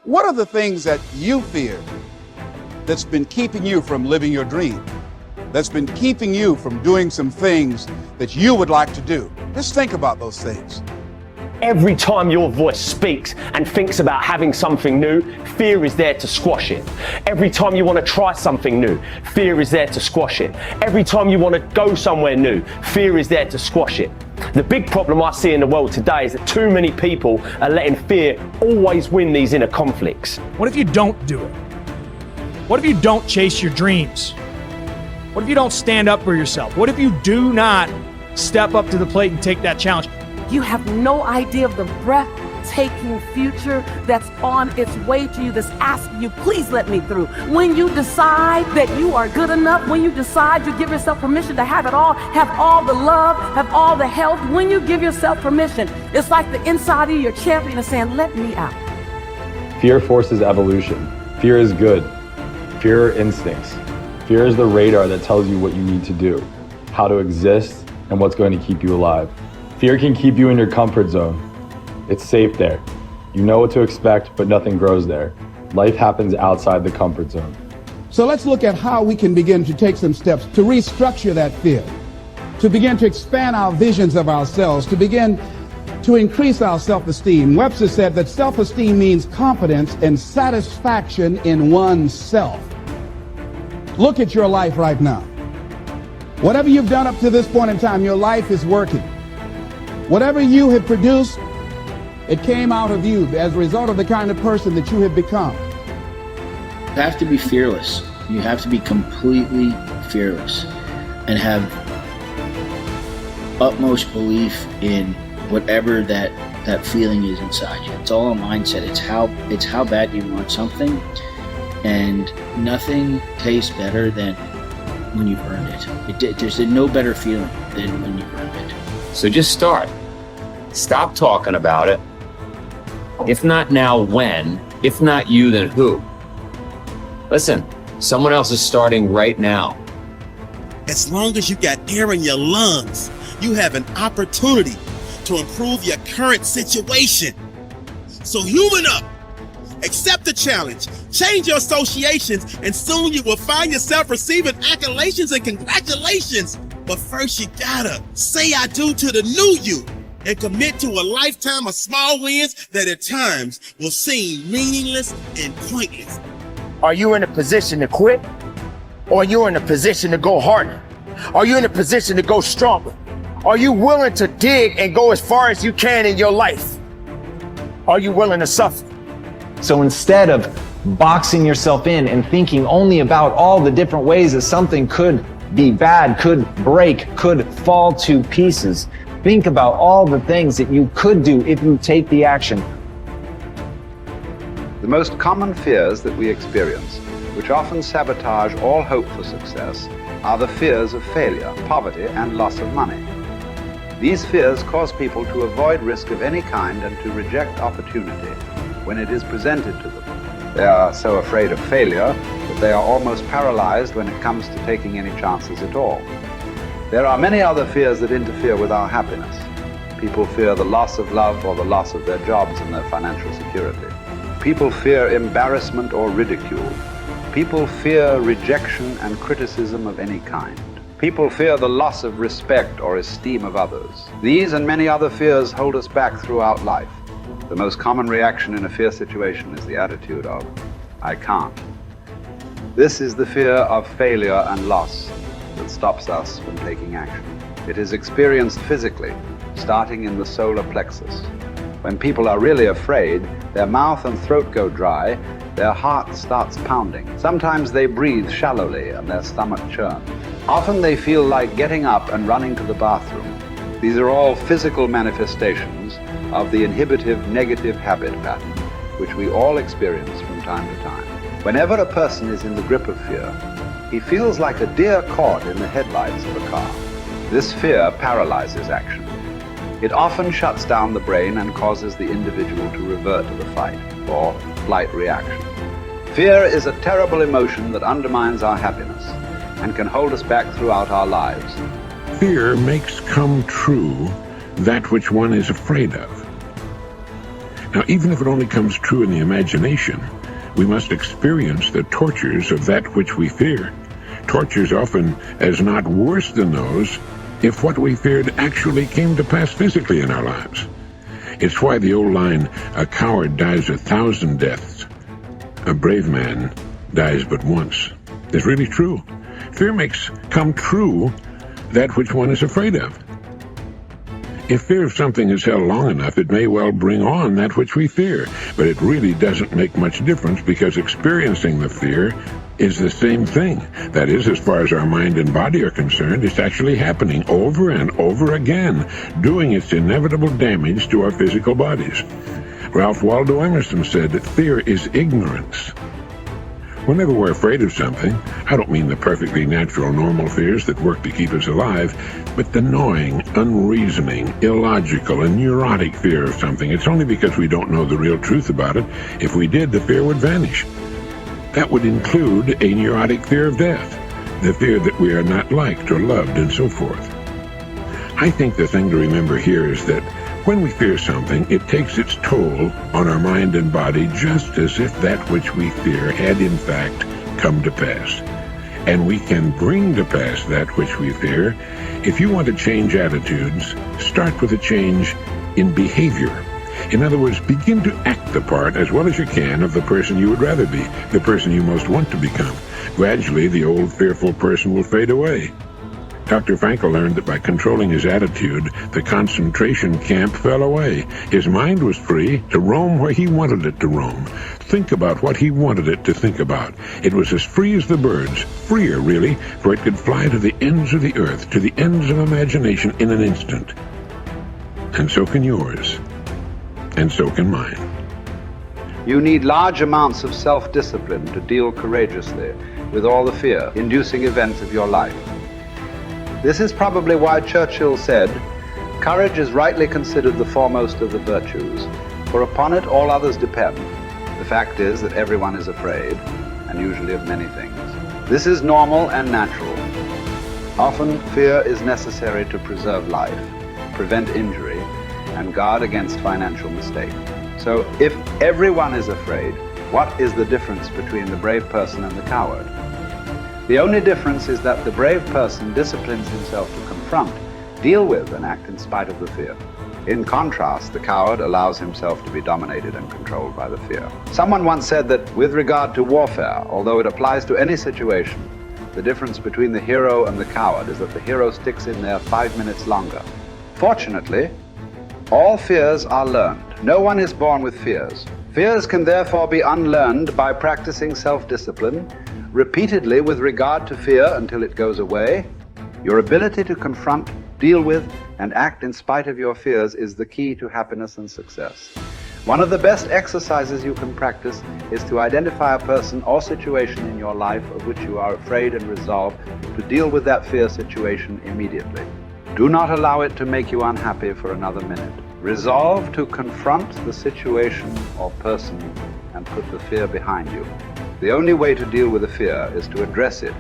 What are the things that you fear that's been keeping you from living your dream? That's been keeping you from doing some things that you would like to do? Just think about those things. Every time your voice speaks and thinks about having something new, fear is there to squash it. Every time you want to try something new, fear is there to squash it. Every time you want to go somewhere new, fear is there to squash it. The big problem I see in the world today is that too many people are letting fear always win these inner conflicts. What if you don't do it? What if you don't chase your dreams? What if you don't stand up for yourself? What if you do not step up to the plate and take that challenge? You have no idea of the breathtaking future that's on its way to you, that's asking you, please let me through. When you decide that you are good enough, when you decide you give yourself permission to have it all, have all the love, have all the health, when you give yourself permission, it's like the inside of your champion is saying, let me out. Fear forces evolution. Fear is good. Fear are instincts. Fear is the radar that tells you what you need to do, how to exist, and what's going to keep you alive. Fear can keep you in your comfort zone. It's safe there. You know what to expect, but nothing grows there. Life happens outside the comfort zone. So let's look at how we can begin to take some steps to restructure that fear, to begin to expand our visions of ourselves, to begin to increase our self-esteem. Webster said that self-esteem means confidence and satisfaction in oneself. Look at your life right now. Whatever you've done up to this point in time, your life is working. Whatever you have produced, it came out of you as a result of the kind of person that you have become. You have to be fearless. You have to be completely fearless and have utmost belief in whatever that feeling is inside you. It's all a mindset. It's how bad you want something, and nothing tastes better than when you've earned it. There's no better feeling than when you've earned it. So just start. Stop talking about it. If not now, when? If not you, then who? Listen, someone else is starting right now. As long as you got air in your lungs, you have an opportunity to improve your current situation. So human up, accept the challenge, change your associations, and soon you will find yourself receiving accolades and congratulations. But first you gotta say I do to the new you and commit to a lifetime of small wins that at times will seem meaningless and pointless. Are you in a position to quit? Or are you in a position to go harder? Are you in a position to go stronger? Are you willing to dig and go as far as you can in your life? Are you willing to suffer? So instead of boxing yourself in and thinking only about all the different ways that something could be bad, could break, could fall to pieces, think about all the things that you could do if you take the action. The most common fears that we experience, which often sabotage all hope for success, are the fears of failure, poverty, and loss of money. These fears cause people to avoid risk of any kind and to reject opportunity when it is presented to them. They are so afraid of failure that they are almost paralyzed when it comes to taking any chances at all. There are many other fears that interfere with our happiness. People fear the loss of love or the loss of their jobs and their financial security. People fear embarrassment or ridicule. People fear rejection and criticism of any kind. People fear the loss of respect or esteem of others. These and many other fears hold us back throughout life. The most common reaction in a fear situation is the attitude of, I can't. This is the fear of failure and loss that stops us from taking action. It is experienced physically, starting in the solar plexus. When people are really afraid, their mouth and throat go dry, their heart starts pounding. Sometimes they breathe shallowly and their stomach churns. Often they feel like getting up and running to the bathroom. These are all physical manifestations of the inhibitive negative habit pattern, which we all experience from time to time. Whenever a person is in the grip of fear, he feels like a deer caught in the headlights of a car. This fear paralyzes action. It often shuts down the brain and causes the individual to revert to the fight or flight reaction. Fear is a terrible emotion that undermines our happiness and can hold us back throughout our lives. Fear makes come true that which one is afraid of. Now, even if it only comes true in the imagination, we must experience the tortures of that which we fear. Tortures often as not worse than those if what we feared actually came to pass physically in our lives. It's why the old line, "A coward dies 1,000 deaths. A brave man dies but once," is really true. Fear makes come true that which one is afraid of. If fear of something is held long enough, it may well bring on that which we fear, but it really doesn't make much difference because experiencing the fear is the same thing. That is, as far as our mind and body are concerned, it's actually happening over and over again, doing its inevitable damage to our physical bodies. Ralph Waldo Emerson said that fear is ignorance. Whenever we're afraid of something, I don't mean the perfectly natural, normal fears that work to keep us alive, but the gnawing, unreasoning, illogical, and neurotic fear of something. It's only because we don't know the real truth about it. If we did, the fear would vanish. That would include a neurotic fear of death, the fear that we are not liked or loved, and so forth. I think the thing to remember here is that when we fear something, it takes its toll on our mind and body just as if that which we fear had in fact come to pass. And we can bring to pass that which we fear. If you want to change attitudes, start with a change in behavior. In other words, begin to act the part as well as you can of the person you would rather be, the person you most want to become. Gradually, the old fearful person will fade away. Dr. Frankl learned that by controlling his attitude, the concentration camp fell away. His mind was free to roam where he wanted it to roam, think about what he wanted it to think about. It was as free as the birds, freer really, for it could fly to the ends of the earth, to the ends of imagination in an instant. And so can yours, and so can mine. You need large amounts of self-discipline to deal courageously with all the fear-inducing events of your life. This is probably why Churchill said, "Courage is rightly considered the foremost of the virtues, for upon it all others depend." The fact is that everyone is afraid, and usually of many things. This is normal and natural. Often, fear is necessary to preserve life, prevent injury, and guard against financial mistake. So, if everyone is afraid, what is the difference between the brave person and the coward? The only difference is that the brave person disciplines himself to confront, deal with, and act in spite of the fear. In contrast, the coward allows himself to be dominated and controlled by the fear. Someone once said that with regard to warfare, although it applies to any situation, the difference between the hero and the coward is that the hero sticks in there 5 minutes longer. Fortunately, all fears are learned. No one is born with fears. Fears can therefore be unlearned by practicing self-discipline repeatedly with regard to fear until it goes away. Your ability to confront, deal with, and act in spite of your fears is the key to happiness and success. One of the best exercises you can practice is to identify a person or situation in your life of which you are afraid and resolve to deal with that fear situation immediately. Do not allow it to make you unhappy for another minute. Resolve to confront the situation or person and put the fear behind you. The only way to deal with a fear is to address it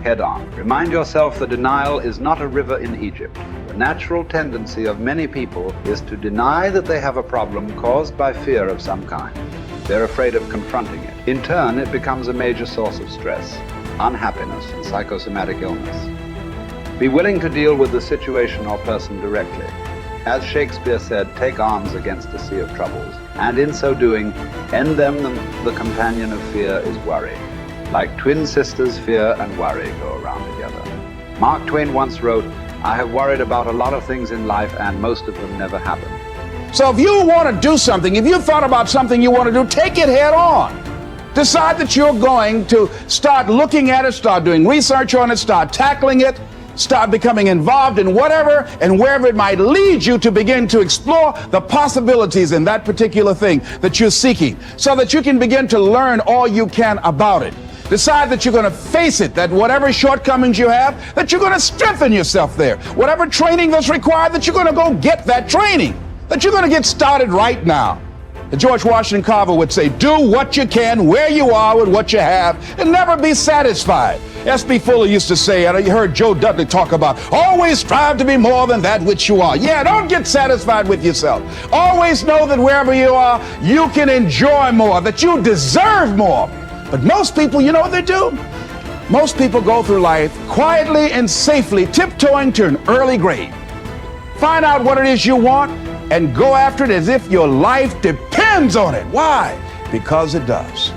head on. Remind yourself that denial is not a river in Egypt. The natural tendency of many people is to deny that they have a problem caused by fear of some kind. They're afraid of confronting it. In turn, it becomes a major source of stress, unhappiness, and psychosomatic illness. Be willing to deal with the situation or person directly. As Shakespeare said, take arms against a sea of troubles, and in so doing, end them. The companion of fear is worry. Like twin sisters, fear and worry go around together. Mark Twain once wrote, "I have worried about a lot of things in life, and most of them never happen." So if you want to do something, if you've thought about something you want to do, take it head on. Decide that you're going to start looking at it, start doing research on it, start tackling it, start becoming involved in whatever and wherever it might lead you to begin to explore the possibilities in that particular thing that you're seeking so that you can begin to learn all you can about it. Decide that you're going to face it, that whatever shortcomings you have, that you're going to strengthen yourself there. Whatever training that's required, that you're going to go get that training, that you're going to get started right now. George Washington Carver would say, do what you can, where you are with what you have, and never be satisfied. S.B. Fuller used to say, and you heard Joe Dudley talk about, always strive to be more than that which you are. Yeah, don't get satisfied with yourself. Always know that wherever you are, you can enjoy more, that you deserve more. But most people, you know what they do? Most people go through life quietly and safely, tiptoeing to an early grave. Find out what it is you want and go after it as if your life depends on it. Why? Because it does.